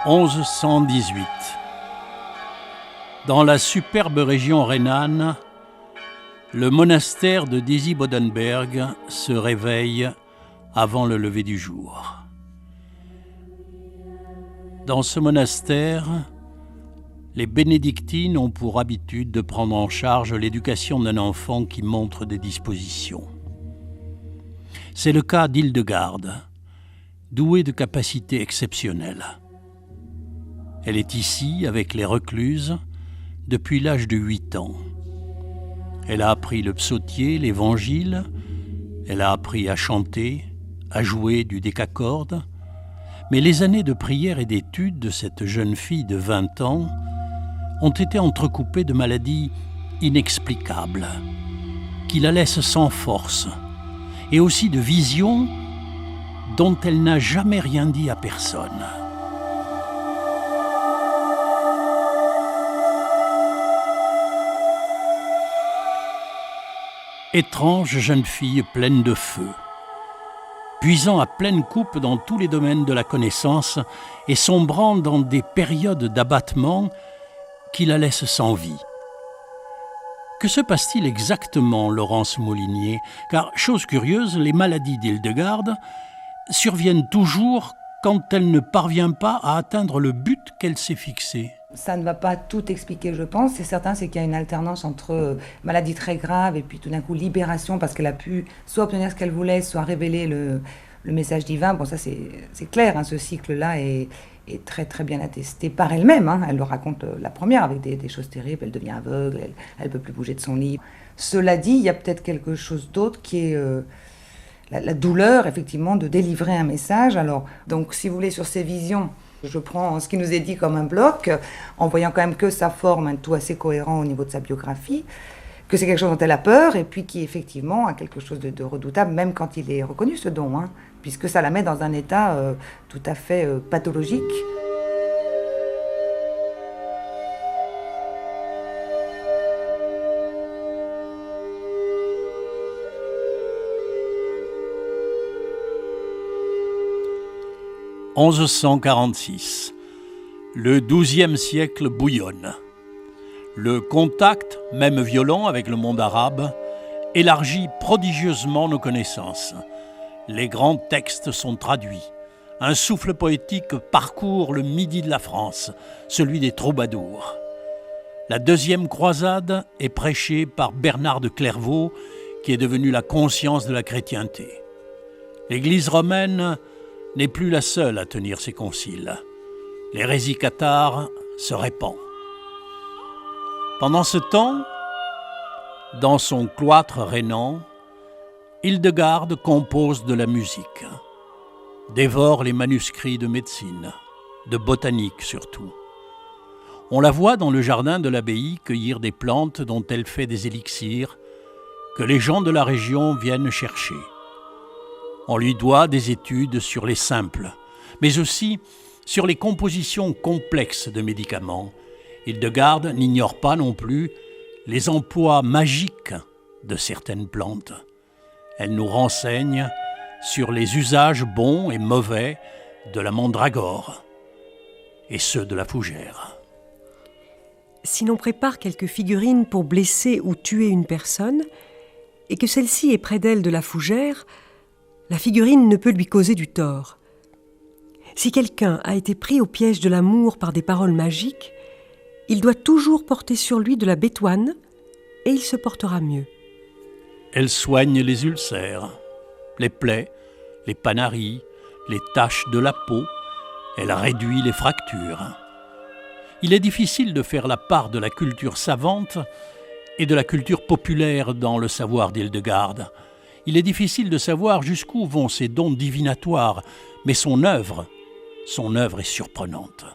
1118. Dans la superbe région rhénane, le monastère de Disi-Bodenberg se réveille avant le lever du jour. Dans ce monastère, les bénédictines ont pour habitude de prendre en charge l'éducation d'un enfant qui montre des dispositions. C'est le cas d'Hildegarde, douée de capacités exceptionnelles. Elle est ici, avec les recluses, depuis l'âge de 8 ans. Elle a appris le psautier, l'évangile, elle a appris à chanter, à jouer du décacorde, mais les années de prière et d'études de cette jeune fille de 20 ans ont été entrecoupées de maladies inexplicables, qui la laissent sans force, et aussi de visions dont elle n'a jamais rien dit à personne. Étrange jeune fille pleine de feu, puisant à pleine coupe dans tous les domaines de la connaissance et sombrant dans des périodes d'abattement qui la laissent sans vie. Que se passe-t-il exactement, Laurence Molinier? Car, chose curieuse, les maladies d'Hildegarde surviennent toujours quand elle ne parvient pas à atteindre le but qu'elle s'est fixé. Ça ne va pas tout expliquer, je pense. C'est certain, c'est qu'il y a une alternance entre maladie très grave et puis tout d'un coup libération parce qu'elle a pu soit obtenir ce qu'elle voulait, soit révéler le message divin. Bon, ça c'est clair, hein, ce cycle-là est très très bien attesté par elle-même. Hein. Elle le raconte la première avec des choses terribles. Elle devient aveugle, elle ne peut plus bouger de son lit. Cela dit, il y a peut-être quelque chose d'autre qui est la douleur, effectivement, de délivrer un message. Alors, donc, si vous voulez, sur ces visions, je prends ce qui nous est dit comme un bloc, en voyant quand même que ça forme un tout assez cohérent au niveau de sa biographie, que c'est quelque chose dont elle a peur, et puis qui effectivement a quelque chose de redoutable, même quand il est reconnu ce don, hein, puisque ça la met dans un état tout à fait pathologique. « 1146. Le XIIe siècle bouillonne. Le contact, même violent, avec le monde arabe, élargit prodigieusement nos connaissances. Les grands textes sont traduits. Un souffle poétique parcourt le midi de la France, celui des troubadours. La deuxième croisade est prêchée par Bernard de Clairvaux, qui est devenu la conscience de la chrétienté. L'Église romaine n'est plus la seule à tenir ses conciles. L'hérésie cathare se répand. Pendant ce temps, dans son cloître rhénan, Hildegarde compose de la musique, dévore les manuscrits de médecine, de botanique surtout. On la voit dans le jardin de l'abbaye cueillir des plantes dont elle fait des élixirs que les gens de la région viennent chercher. On lui doit des études sur les simples, mais aussi sur les compositions complexes de médicaments. Hildegarde n'ignore pas non plus les emplois magiques de certaines plantes. Elle nous renseigne sur les usages bons et mauvais de la mandragore et ceux de la fougère. Si l'on prépare quelques figurines pour blesser ou tuer une personne, et que celle-ci est près d'elle de la fougère, la figurine ne peut lui causer du tort. Si quelqu'un a été pris au piège de l'amour par des paroles magiques, il doit toujours porter sur lui de la bétoine et il se portera mieux. Elle soigne les ulcères, les plaies, les panaries, les taches de la peau. Elle réduit les fractures. Il est difficile de faire la part de la culture savante et de la culture populaire dans le savoir d'Hildegarde. Il est difficile de savoir jusqu'où vont ses dons divinatoires, mais son œuvre est surprenante.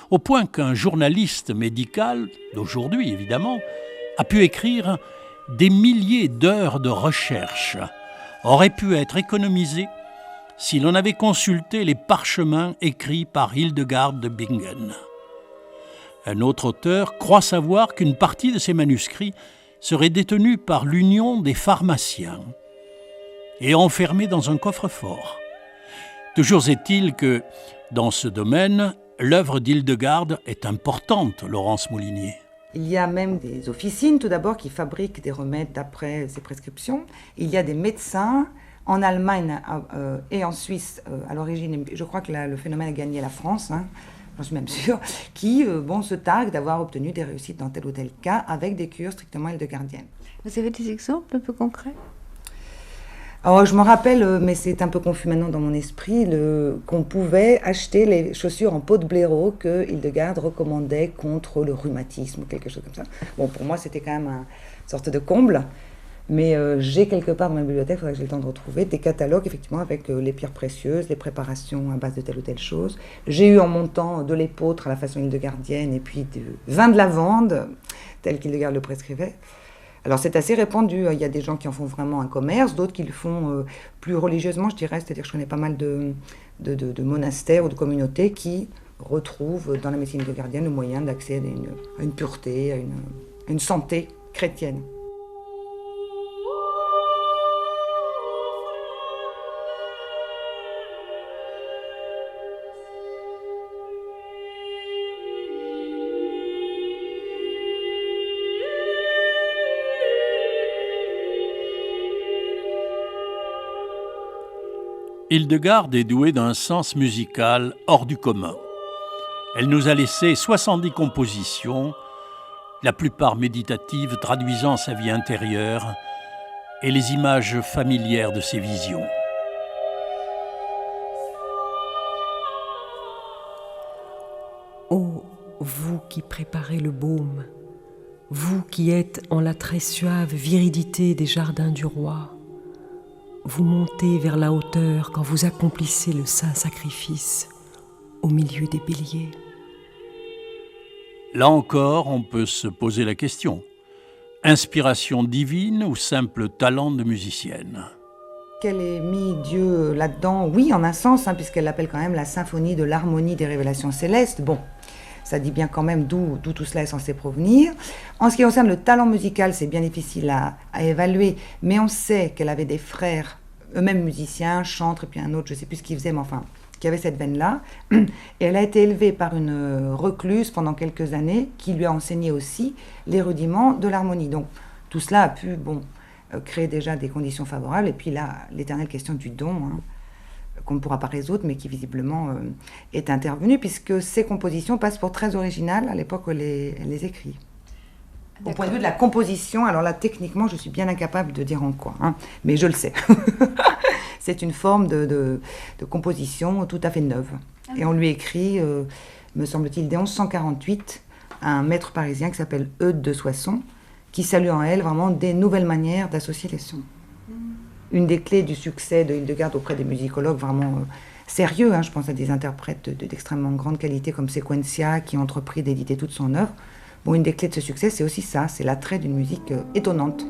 Au point qu'un journaliste médical, d'aujourd'hui évidemment, a pu écrire « Des milliers d'heures de recherche auraient pu être économisées si l'on avait consulté les parchemins écrits par Hildegarde de Bingen. » Un autre auteur croit savoir qu'une partie de ces manuscrits serait détenue par l'Union des pharmaciens et enfermée dans un coffre-fort. Toujours est-il que, dans ce domaine, l'œuvre d'Hildegarde est importante, Laurence Moulinier. Il y a même des officines, tout d'abord, qui fabriquent des remèdes d'après ces prescriptions. Il y a des médecins en Allemagne et en Suisse, à l'origine, je crois que le phénomène a gagné la France, hein, j'en suis même sûre, qui se targuent d'avoir obtenu des réussites dans tel ou tel cas avec des cures strictement hildegardiennes. Vous avez des exemples un peu concrets ? Alors, je me rappelle, mais c'est un peu confus maintenant dans mon esprit, qu'on pouvait acheter les chaussures en peau de blaireau que Hildegarde recommandait contre le rhumatisme ou quelque chose comme ça. Bon, pour moi, c'était quand même une sorte de comble, mais j'ai quelque part dans ma bibliothèque, il faudrait que j'ai le temps de retrouver, des catalogues, effectivement, avec les pierres précieuses, les préparations à base de telle ou telle chose. J'ai eu en montant de l'épeautre à la façon hildegardienne, et puis du vin de lavande, tel qu'Hildegarde le prescrivait. Alors c'est assez répandu, il y a des gens qui en font vraiment un commerce, d'autres qui le font plus religieusement, je dirais, c'est-à-dire que je connais pas mal de monastères ou de communautés qui retrouvent dans la médecine hildegardienne le moyen d'accéder à une pureté, à une santé chrétienne. Hildegarde est douée d'un sens musical hors du commun. Elle nous a laissé 70 compositions, la plupart méditatives, traduisant sa vie intérieure et les images familières de ses visions. Ô vous qui préparez le baume, vous qui êtes en la très suave viridité des jardins du roi, vous montez vers la hauteur quand vous accomplissez le saint sacrifice au milieu des béliers. Là encore, on peut se poser la question. Inspiration divine ou simple talent de musicienne ? Qu'elle ait mis Dieu là-dedans, oui, en un sens, hein, puisqu'elle l'appelle quand même la symphonie de l'harmonie des révélations célestes. Bon, ça dit bien quand même d'où tout cela est censé provenir. En ce qui concerne le talent musical, c'est bien difficile à évaluer, mais on sait qu'elle avait des frères, eux-mêmes musiciens, chantres, et puis un autre, je ne sais plus ce qu'ils faisaient, mais enfin, qui avait cette veine-là. Et elle a été élevée par une recluse pendant quelques années, qui lui a enseigné aussi les rudiments de l'harmonie. Donc, tout cela a pu, créer déjà des conditions favorables, et puis là, l'éternelle question du don, hein, qu'on ne pourra pas résoudre, mais qui visiblement est intervenue, puisque ces compositions passent pour très originales à l'époque où elle les écrit. Au point de vue de la composition, alors là, techniquement, je suis bien incapable de dire en quoi, hein, mais je le sais. C'est une forme de composition tout à fait neuve. Et on lui écrit, me semble-t-il, dès 1148, un maître parisien qui s'appelle Eudes de Soissons, qui salue en elle vraiment des nouvelles manières d'associer les sons. Une des clés du succès de Hildegarde auprès des musicologues vraiment sérieux, hein, je pense à des interprètes d'extrêmement grande qualité comme Sequentia, qui ont entrepris d'éditer toute son œuvre. Bon, une des clés de ce succès, c'est aussi ça, c'est l'attrait d'une musique étonnante.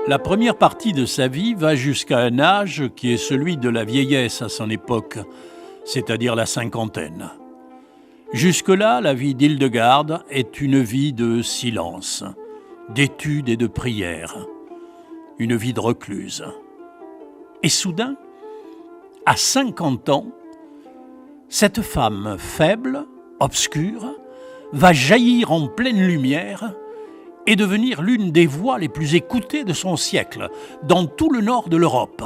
La première partie de sa vie va jusqu'à un âge qui est celui de la vieillesse à son époque, c'est-à-dire la cinquantaine. Jusque-là, la vie d'Hildegarde est une vie de silence, d'étude et de prière, une vie de recluse. Et soudain, à 50 ans, cette femme faible, obscure, va jaillir en pleine lumière et devenir l'une des voix les plus écoutées de son siècle, dans tout le nord de l'Europe.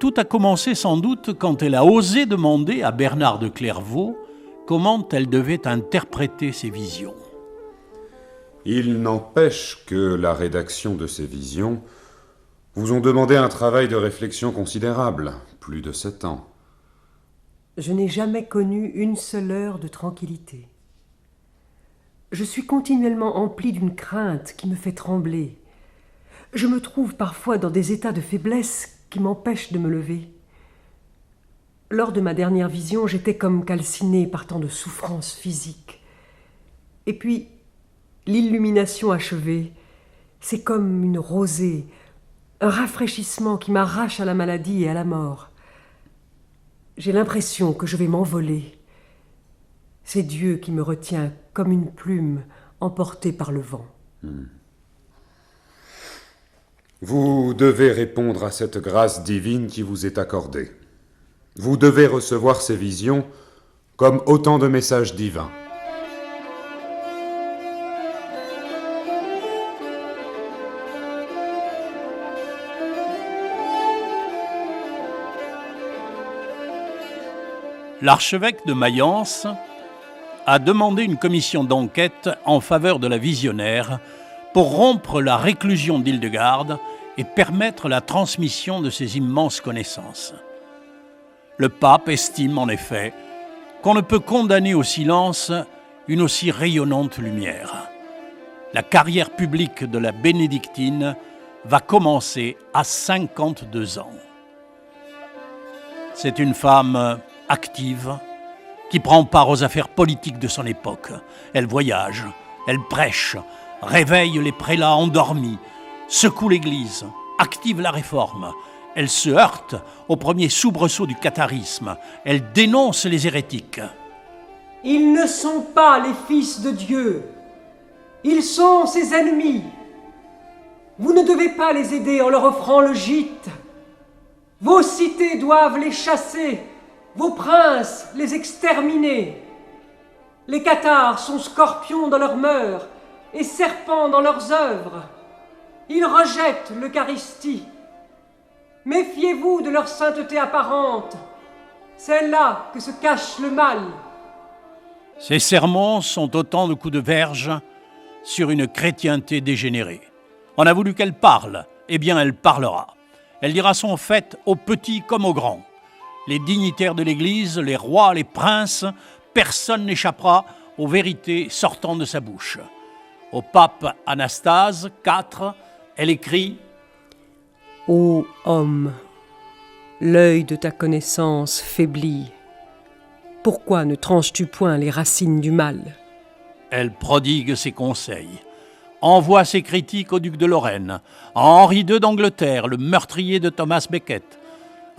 Tout a commencé sans doute quand elle a osé demander à Bernard de Clairvaux comment elle devait interpréter ses visions. Il n'empêche que la rédaction de ces visions vous ont demandé un travail de réflexion considérable, plus de 7 ans. Je n'ai jamais connu une seule heure de tranquillité. Je suis continuellement empli d'une crainte qui me fait trembler. Je me trouve parfois dans des états de faiblesse qui m'empêchent de me lever. Lors de ma dernière vision, j'étais comme calcinée par tant de souffrances physiques. Et puis, l'illumination achevée, c'est comme une rosée, un rafraîchissement qui m'arrache à la maladie et à la mort. J'ai l'impression que je vais m'envoler. C'est Dieu qui me retient comme une plume emporté par le vent. Vous devez répondre à cette grâce divine qui vous est accordée. Vous devez recevoir ces visions comme autant de messages divins. L'archevêque de Mayence a demandé une commission d'enquête en faveur de la visionnaire pour rompre la réclusion d'Hildegarde et permettre la transmission de ses immenses connaissances. Le pape estime en effet qu'on ne peut condamner au silence une aussi rayonnante lumière. La carrière publique de la bénédictine va commencer à 52 ans. C'est une femme active, qui prend part aux affaires politiques de son époque. Elle voyage, elle prêche, réveille les prélats endormis, secoue l'Église, active la réforme. Elle se heurte au premier soubresaut du catharisme. Elle dénonce les hérétiques. Ils ne sont pas les fils de Dieu. Ils sont ses ennemis. Vous ne devez pas les aider en leur offrant le gîte. Vos cités doivent les chasser. Vos princes les exterminer. Les cathares sont scorpions dans leurs mœurs et serpents dans leurs œuvres. Ils rejettent l'Eucharistie. Méfiez-vous de leur sainteté apparente. C'est là que se cache le mal. Ces sermons sont autant de coups de verge sur une chrétienté dégénérée. On a voulu qu'elle parle, eh bien elle parlera. Elle dira son fait aux petits comme aux grands. Les dignitaires de l'Église, les rois, les princes, personne n'échappera aux vérités sortant de sa bouche. Au pape Anastase IV, elle écrit « Ô homme, l'œil de ta connaissance faiblit. Pourquoi ne tranches-tu point les racines du mal ?» Elle prodigue ses conseils, envoie ses critiques au duc de Lorraine, à Henri II d'Angleterre, le meurtrier de Thomas Becket,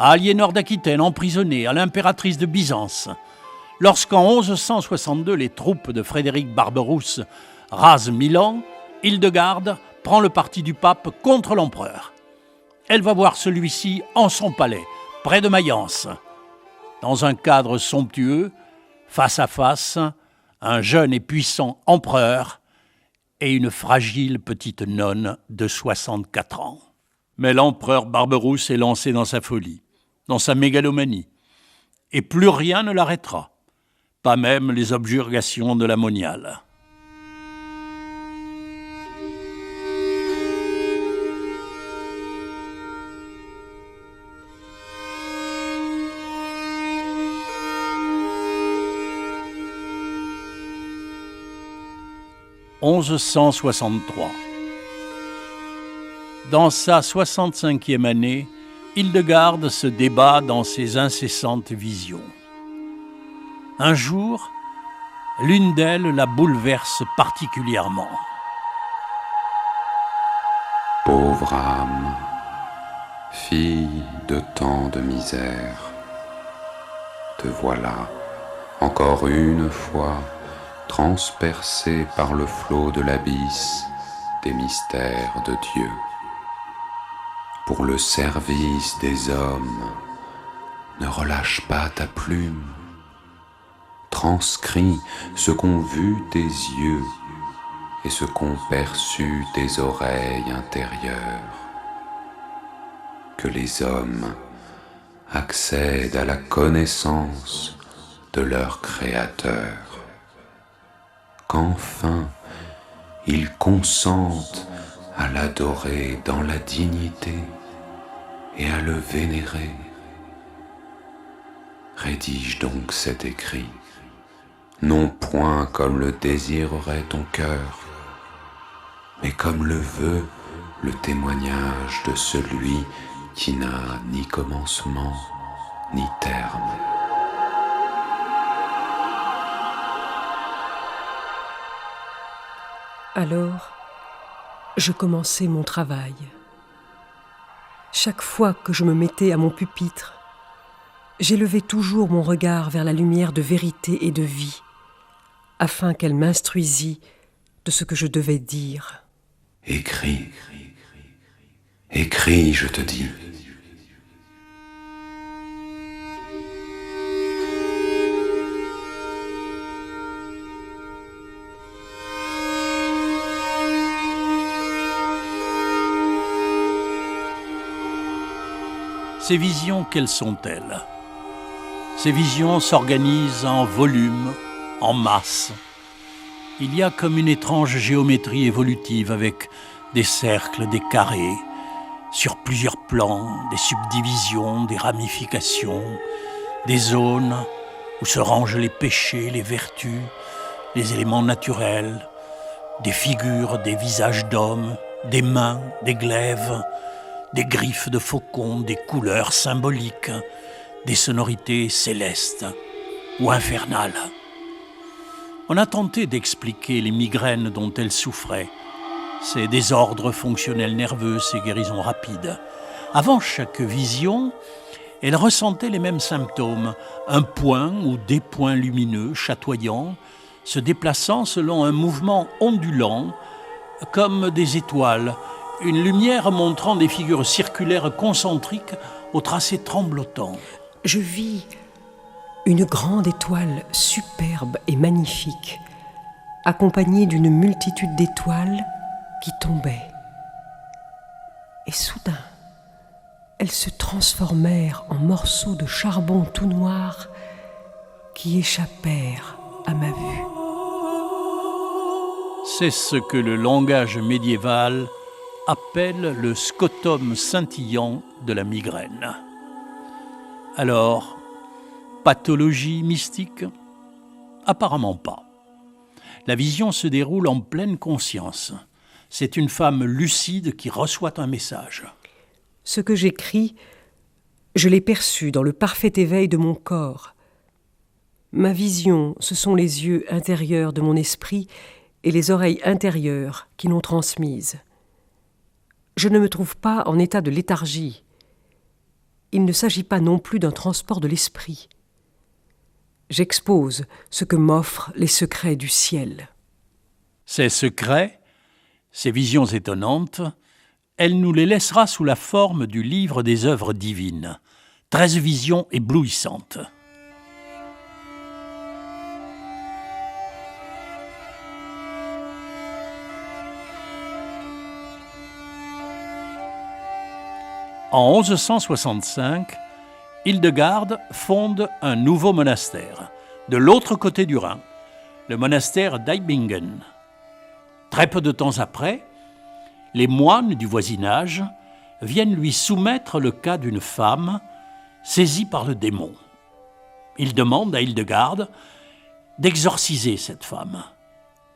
à Aliénor d'Aquitaine, emprisonnée, à l'impératrice de Byzance. Lorsqu'en 1162, les troupes de Frédéric Barberousse rasent Milan, Hildegarde prend le parti du pape contre l'empereur. Elle va voir celui-ci en son palais, près de Mayence. Dans un cadre somptueux, face à face, un jeune et puissant empereur et une fragile petite nonne de 64 ans. Mais l'empereur Barberousse est lancé dans sa folie, dans sa mégalomanie, et plus rien ne l'arrêtera, pas même les objurgations de la moniale. « 1163. Dans sa 65e année, Hildegarde se débat dans ses incessantes visions. Un jour, l'une d'elles la bouleverse particulièrement. Pauvre âme, fille de tant de misère, te voilà, encore une fois, transpercée par le flot de l'abysse des mystères de Dieu. Pour le service des hommes, ne relâche pas ta plume. Transcris ce qu'ont vu tes yeux et ce qu'ont perçu tes oreilles intérieures. Que les hommes accèdent à la connaissance de leur Créateur. Qu'enfin ils consentent à l'adorer dans la dignité et à le vénérer. Rédige donc cet écrit, non point comme le désirerait ton cœur, mais comme le veut le témoignage de celui qui n'a ni commencement ni terme. Alors, je commençai mon travail. Chaque fois que je me mettais à mon pupitre, j'élevais toujours mon regard vers la lumière de vérité et de vie, afin qu'elle m'instruisît de ce que je devais dire. Écris, écris, je te dis. Ces visions, quelles sont-elles? Ces visions s'organisent en volume, en masse. Il y a comme une étrange géométrie évolutive avec des cercles, des carrés, sur plusieurs plans, des subdivisions, des ramifications, des zones où se rangent les péchés, les vertus, les éléments naturels, des figures, des visages d'hommes, des mains, des glaives, des griffes de faucons, des couleurs symboliques, des sonorités célestes ou infernales. On a tenté d'expliquer les migraines dont elle souffrait, ses désordres fonctionnels nerveux, ses guérisons rapides. Avant chaque vision, elle ressentait les mêmes symptômes, un point ou des points lumineux, chatoyants, se déplaçant selon un mouvement ondulant, comme des étoiles, une lumière montrant des figures circulaires concentriques au tracé tremblotant. Je vis une grande étoile superbe et magnifique, accompagnée d'une multitude d'étoiles qui tombaient. Et soudain, elles se transformèrent en morceaux de charbon tout noirs qui échappèrent à ma vue. C'est ce que le langage médiéval appelle le scotum scintillant de la migraine. Alors, pathologie mystique? Apparemment pas. La vision se déroule en pleine conscience. C'est une femme lucide qui reçoit un message. Ce que j'écris, je l'ai perçu dans le parfait éveil de mon corps. Ma vision, ce sont les yeux intérieurs de mon esprit et les oreilles intérieures qui l'ont transmise. Je ne me trouve pas en état de léthargie. Il ne s'agit pas non plus d'un transport de l'esprit. J'expose ce que m'offrent les secrets du ciel. Ces secrets, ces visions étonnantes, elle nous les laissera sous la forme du livre des œuvres divines. 13 visions éblouissantes. En 1165, Hildegarde fonde un nouveau monastère, de l'autre côté du Rhin, le monastère d'Eibingen. Très peu de temps après, les moines du voisinage viennent lui soumettre le cas d'une femme saisie par le démon. Ils demandent à Hildegarde d'exorciser cette femme,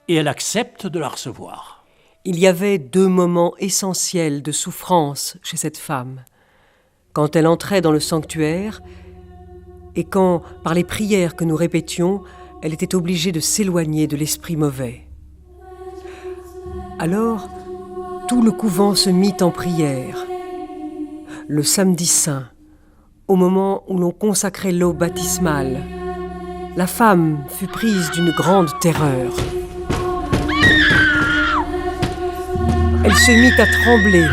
et elle accepte de la recevoir. Il y avait 2 moments essentiels de souffrance chez cette femme. Quand elle entrait dans le sanctuaire et quand, par les prières que nous répétions, elle était obligée de s'éloigner de l'esprit mauvais. Alors, tout le couvent se mit en prière. Le samedi saint, au moment où l'on consacrait l'eau baptismale, la femme fut prise d'une grande terreur. Elle se mit à trembler,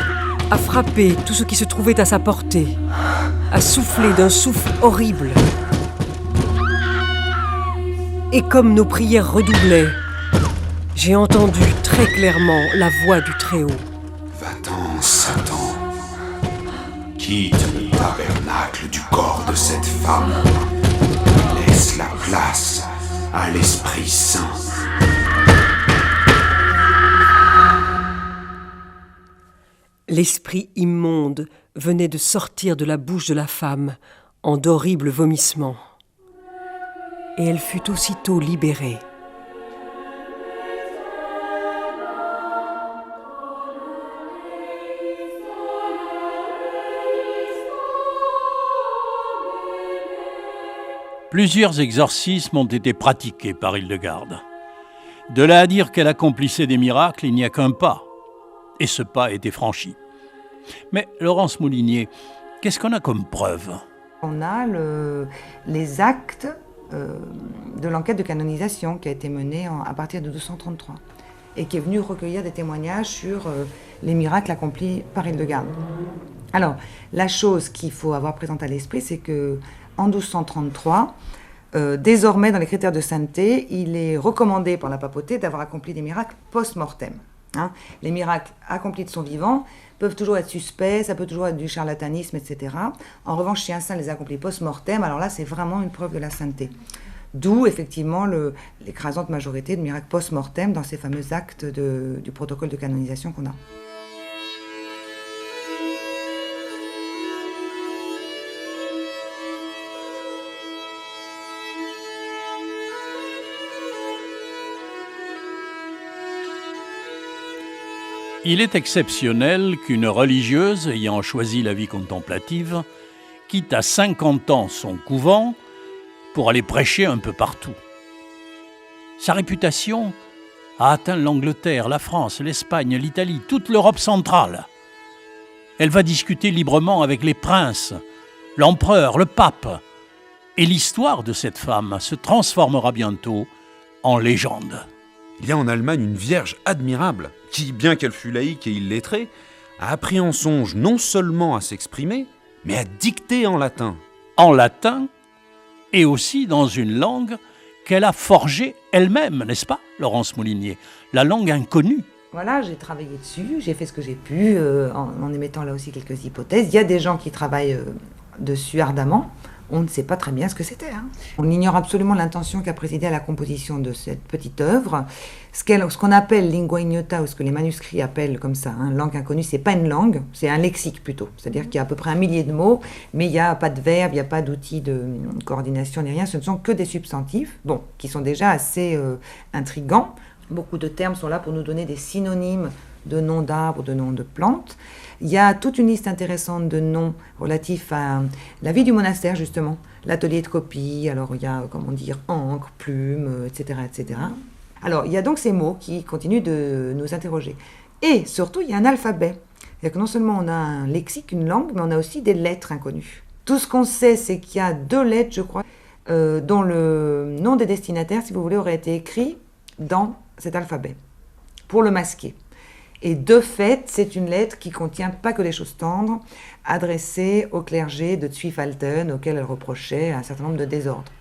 à frapper tout ce qui se trouvait à sa portée, à souffler d'un souffle horrible. Et comme nos prières redoublaient, j'ai entendu très clairement la voix du Très-Haut. Va-t'en, Satan. Quitte le tabernacle du corps de cette femme. Laisse la place à l'Esprit Saint. L'esprit immonde venait de sortir de la bouche de la femme en d'horribles vomissements. Et elle fut aussitôt libérée. Plusieurs exorcismes ont été pratiqués par Hildegarde. De là à dire qu'elle accomplissait des miracles, il n'y a qu'un pas. Et ce pas était franchi. Mais Laurence Moulinier, qu'est-ce qu'on a comme preuve? On a les actes de l'enquête de canonisation qui a été menée à partir de 1233. et qui est venu recueillir des témoignages sur les miracles accomplis par Hildegarde. Alors, la chose qu'il faut avoir présente à l'esprit, c'est qu'en 1233, désormais, dans les critères de sainteté, il est recommandé par la papauté d'avoir accompli des miracles post-mortem. Hein. Les miracles accomplis de son vivant peuvent toujours être suspects, ça peut toujours être du charlatanisme, etc. En revanche, si un saint les accomplit post-mortem, alors là, c'est vraiment une preuve de la sainteté. D'où, effectivement, l'écrasante majorité de miracles post-mortem dans ces fameux actes du protocole de canonisation qu'on a. Il est exceptionnel qu'une religieuse ayant choisi la vie contemplative quitte à 50 ans son couvent pour aller prêcher un peu partout. Sa réputation a atteint l'Angleterre, la France, l'Espagne, l'Italie, toute l'Europe centrale. Elle va discuter librement avec les princes, l'empereur, le pape. Et l'histoire de cette femme se transformera bientôt en légende. Il y a en Allemagne une vierge admirable qui, bien qu'elle fût laïque et illettrée, a appris en songe non seulement à s'exprimer, mais à dicter en latin. En latin et aussi dans une langue qu'elle a forgée elle-même, n'est-ce pas, Laurence Moulinier? La langue inconnue. Voilà, j'ai travaillé dessus, j'ai fait ce que j'ai pu, en émettant là aussi quelques hypothèses. Il y a des gens qui travaillent dessus ardemment. On ne sait pas très bien ce que c'était. Hein. On ignore absolument l'intention qui a présidé à la composition de cette petite œuvre. Ce qu'on appelle lingua ignota, ou ce que les manuscrits appellent comme ça, hein, langue inconnue, c'est pas une langue, c'est un lexique plutôt. C'est-à-dire qu'il y a à peu près 1 millier de mots, mais il n'y a pas de verbe, il n'y a pas d'outil de coordination ni rien. Ce ne sont que des substantifs, bon, qui sont déjà assez intrigants. Beaucoup de termes sont là pour nous donner des synonymes de noms d'arbres, de noms de plantes. Il y a toute une liste intéressante de noms relatifs à la vie du monastère, justement. L'atelier de copie, alors il y a, comment dire, encre, plume, etc., etc. Alors, il y a donc ces mots qui continuent de nous interroger. Et surtout, il y a un alphabet. C'est-à-dire que non seulement on a un lexique, une langue, mais on a aussi des lettres inconnues. Tout ce qu'on sait, c'est qu'il y a 2 lettres, je crois, dont le nom des destinataires, si vous voulez, aurait été écrit dans cet alphabet, pour le masquer. Et de fait, c'est une lettre qui contient pas que des choses tendres, adressée au clergé de Zwiefalten, auquel elle reprochait un certain nombre de désordres.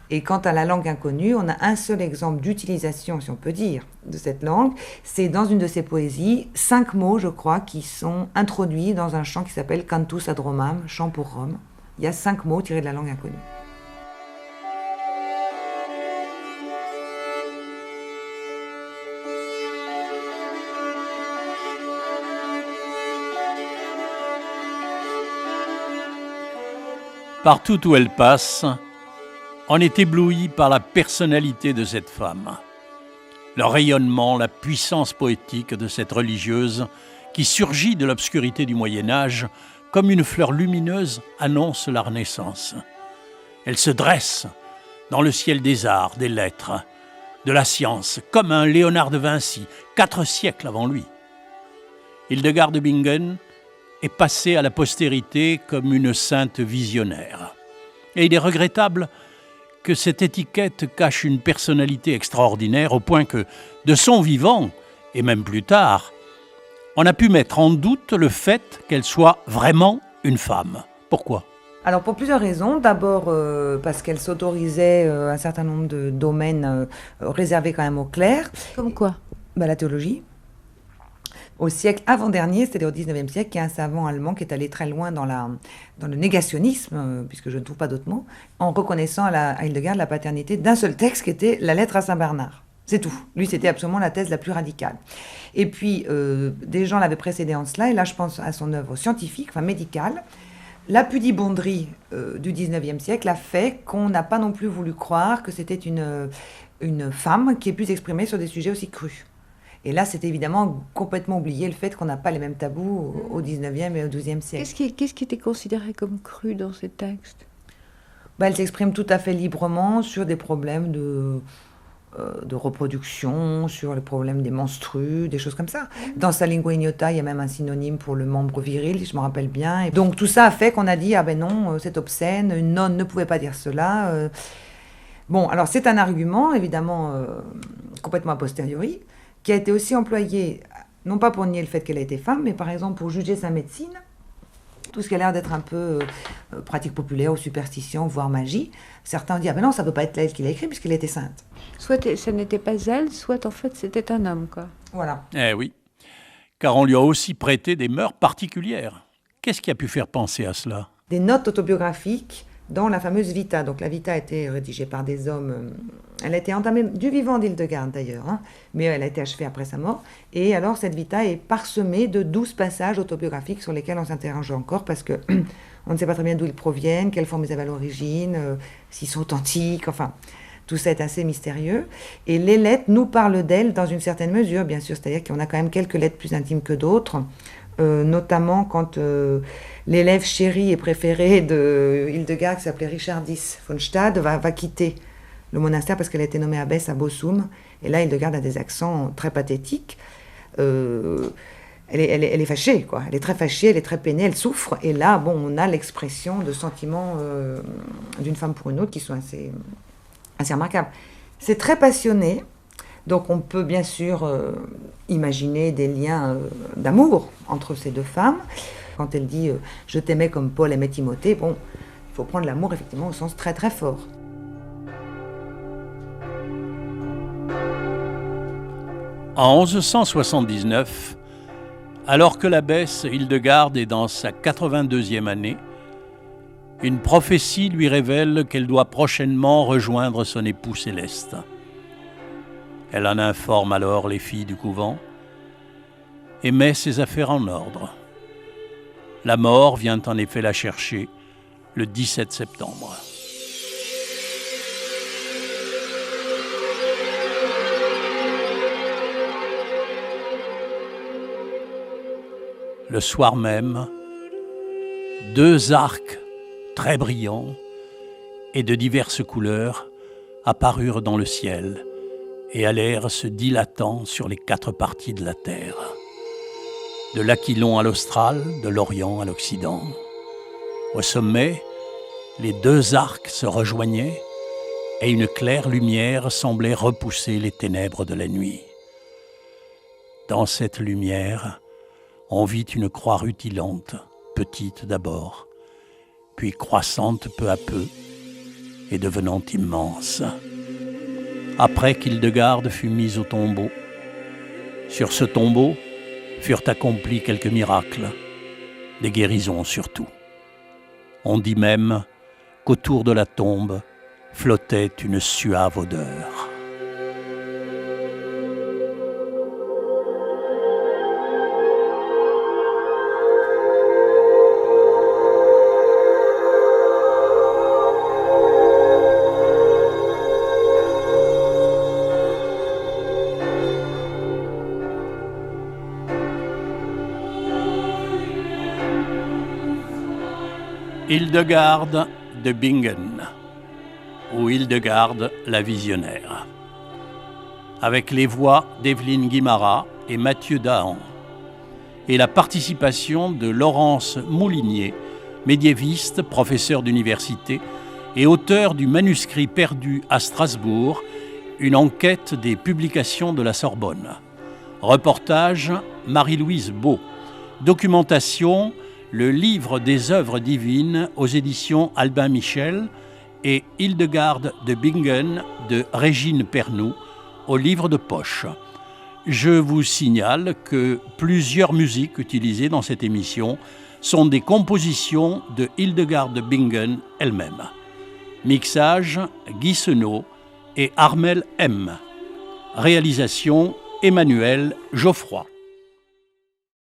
Et quant à la langue inconnue, on a un seul exemple d'utilisation, si on peut dire, de cette langue. C'est dans une de ses poésies, 5 mots, je crois, qui sont introduits dans un chant qui s'appelle Cantus ad Romam, chant pour Rome. Il y a 5 mots tirés de la langue inconnue. Partout où elle passe, on est ébloui par la personnalité de cette femme. Le rayonnement, la puissance poétique de cette religieuse qui surgit de l'obscurité du Moyen-Âge comme une fleur lumineuse annonce la Renaissance. Elle se dresse dans le ciel des arts, des lettres, de la science, comme un Léonard de Vinci, 4 siècles avant lui. Hildegard de Bingen est passée à la postérité comme une sainte visionnaire. Et il est regrettable que cette étiquette cache une personnalité extraordinaire au point que, de son vivant, et même plus tard, on a pu mettre en doute le fait qu'elle soit vraiment une femme. Pourquoi ? Alors pour plusieurs raisons. D'abord parce qu'elle s'autorisait un certain nombre de domaines réservés quand même aux clercs. Comme quoi? La théologie. Au siècle avant-dernier, c'est-à-dire au 19e siècle, il y a un savant allemand qui est allé très loin dans le négationnisme, puisque je ne trouve pas d'autre mot, en reconnaissant à Hildegard la paternité d'un seul texte qui était la lettre à Saint-Bernard. C'est tout. Lui, c'était absolument la thèse la plus radicale. Et puis, des gens l'avaient précédé en cela, et là, je pense à son œuvre scientifique, enfin médicale. La pudibonderie du 19e siècle a fait qu'on n'a pas non plus voulu croire que c'était une femme qui ait pu s'exprimer sur des sujets aussi crus. Et là, c'est évidemment complètement oublié le fait qu'on n'a pas les mêmes tabous au 19e et au 12e siècle. Qu'est-ce qui était considéré comme cru dans ces textes? Elle s'exprime tout à fait librement sur des problèmes de reproduction, sur le problème des menstrues, des choses comme ça. Dans sa lingua ignota, il y a même un synonyme pour le membre viril, si je me rappelle bien. Et donc tout ça a fait qu'on a dit, ah ben non, c'est obscène, une nonne ne pouvait pas dire cela. Bon, alors c'est un argument, évidemment, complètement a posteriori. qui a été aussi employée, non pas pour nier le fait qu'elle a été femme, mais par exemple pour juger sa médecine, tout ce qui a l'air d'être un peu pratique populaire ou superstition, voire magie. Certains ont dit « Ah ben non, ça ne peut pas être elle qui l'a écrit puisqu'elle était sainte. » Soit ce n'était pas elle, soit en fait c'était un homme, quoi. Voilà. Eh oui, car on lui a aussi prêté des mœurs particulières. Qu'est-ce qui a pu faire penser à cela? Des notes autobiographiques dans la fameuse Vita. Donc la Vita a été rédigée par des hommes. Elle a été entamée du vivant d'Hildegarde d'ailleurs, hein, mais elle a été achevée après sa mort. Et alors cette Vita est parsemée de 12 passages autobiographiques sur lesquels on s'interroge encore parce que on ne sait pas très bien d'où ils proviennent, quelle forme ils avaient à l'origine, s'ils sont authentiques, enfin... Tout ça est assez mystérieux. Et les lettres nous parlent d'elle dans une certaine mesure, bien sûr. C'est-à-dire qu'on a quand même quelques lettres plus intimes que d'autres, notamment quand l'élève chéri et préféré de Hildegard, qui s'appelait Richardis von Stade, va quitter le monastère parce qu'elle a été nommée abbesse à Bossum. Et là, Hildegard a des accents très pathétiques. Elle est fâchée, quoi. Elle est très fâchée, elle est très peinée, elle souffre. Et là, bon, on a l'expression de sentiments d'une femme pour une autre qui sont assez remarquable. C'est très passionné, donc on peut bien sûr imaginer des liens d'amour entre ces deux femmes. Quand elle dit « je t'aimais comme Paul aimait Timothée », bon, il faut prendre l'amour effectivement au sens très très fort. En 1179, alors que l'abbesse Hildegarde est dans sa 82e année, une prophétie lui révèle qu'elle doit prochainement rejoindre son époux céleste. Elle en informe alors les filles du couvent et met ses affaires en ordre. La mort vient en effet la chercher le 17 septembre. Le soir même, 2 arcs très brillants et de diverses couleurs apparurent dans le ciel et allèrent se dilatant sur les 4 parties de la terre, de l'Aquilon à l'Austral, de l'Orient à l'Occident. Au sommet, les 2 arcs se rejoignaient et une claire lumière semblait repousser les ténèbres de la nuit. Dans cette lumière, on vit une croix rutilante, petite d'abord, puis croissante peu à peu et devenant immense. Après qu'Hildegarde fut mise au tombeau, sur ce tombeau furent accomplis quelques miracles, des guérisons surtout. On dit même qu'autour de la tombe flottait une suave odeur. Hildegarde de Bingen, ou Hildegarde la visionnaire, avec les voix d'Evelyne Guimara et Mathieu Dahan, et la participation de Laurence Moulinier, médiéviste, professeur d'université et auteur du manuscrit perdu à Strasbourg, une enquête des publications de la Sorbonne. Reportage, Marie-Louise Beau. Documentation, le livre des œuvres divines aux éditions Albin Michel et Hildegarde de Bingen de Régine Pernoud au livre de poche. Je vous signale que plusieurs musiques utilisées dans cette émission sont des compositions de Hildegarde de Bingen elle-même. Mixage, Guy Senot et Armel M. Réalisation, Emmanuel Geoffroy.